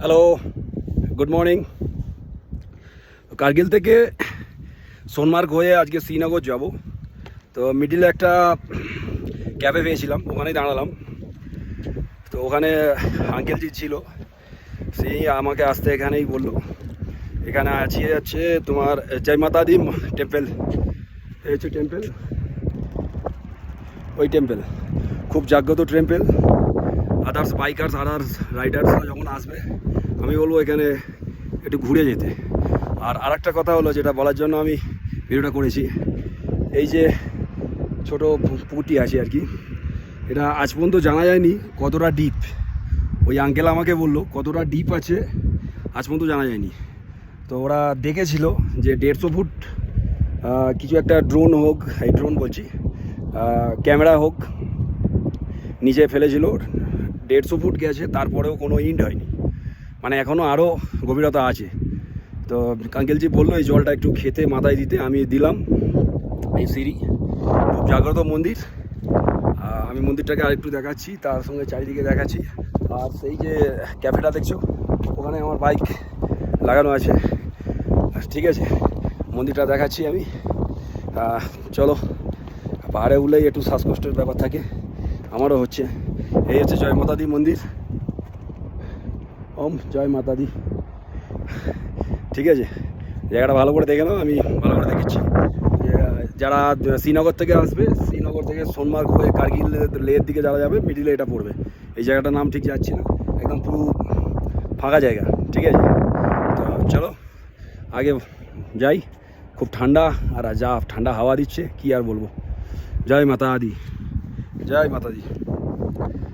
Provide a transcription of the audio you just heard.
Hello, good morning. Kargil থেকে সোনমার্গ হয়ে আজকে শ্রীনগর যাব। তো মিডিলে একটা ক্যাবে পেয়েছিলাম, ওখানেই দাঁড়ালাম। তো ওখানে আঙ্কেলজি ছিল, সেই আমাকে আসতে এখানেই বললো এখানে আছে যাচ্ছে তোমার জয় মাতা দি টেম্পেল। এই হচ্ছে টেম্পেল, ওই টেম্পেল খুব জাগ্রত টেম্পেল। আদার্স বাইকার্স আদার্স রাইডার্সরা যখন আসবে আমি বলবো এখানে একটু ঘুরে যেতে। আর আরেকটা কথা হলো, যেটা বলার জন্য আমি ভিডিওটা করেছি, এই যে ছোট পুকুরটি আছে আর কি, এটা আজ পর্যন্ত জানা যায়নি কতটা ডিপ। ওই আঙ্কেল আমাকে বললো কতটা ডিপ আছে আজ পর্যন্ত জানা যায়নি। তো ওরা দেখেছিল যে 150 ফুট কিছু একটা ড্রোন হোক, এই ড্রোন বলছি ক্যামেরা হোক, নিচে ফেলেছিল। 150 ফুট গেছে, তারপরেও কোনো ইন্ড হয়নি, মানে এখনও আরও গভীরতা আছে। তো আঙ্কেলজি বললো এই জলটা একটু খেতে মাথায় দিতে, আমি দিলাম। এই সিঁড়ি খুব জাগ্রত মন্দির। আমি মন্দিরটাকে আরেকটু দেখাচ্ছি, তার সঙ্গে চারিদিকে দেখাচ্ছি। আর সেই যে ক্যাফেটা দেখছো, ওখানে আমার বাইক লাগানো আছে। ঠিক আছে, মন্দিরটা দেখাচ্ছি আমি। চলো, পাহাড়ে উঠলেই একটু শ্বাসকষ্টের ব্যাপার থাকে, আমারও হচ্ছে। এই হচ্ছে জয় মাতা দি মন্দির। ওম জয় মাতা দি। ঠিক আছে, জায়গাটা ভালো করে দেখে নাও, আমি ভালো করে দেখেছি। যারা শ্রীনগর থেকে আসবে, শ্রীনগর থেকে সোনমার্গ হয়ে কার্গিল লেহের দিকে যারা যাবে, মিডিলে এটা পড়বে। এই জায়গাটার নাম ঠিক যাচ্ছি না, একদম পুরো ফাঁকা জায়গা। ঠিক আছে, তো চলো আগে যাই। খুব ঠান্ডা, আর যা ঠান্ডা হাওয়া দিচ্ছে কি আর বলবো। জয় মাতা দি, জয় মাতা দি।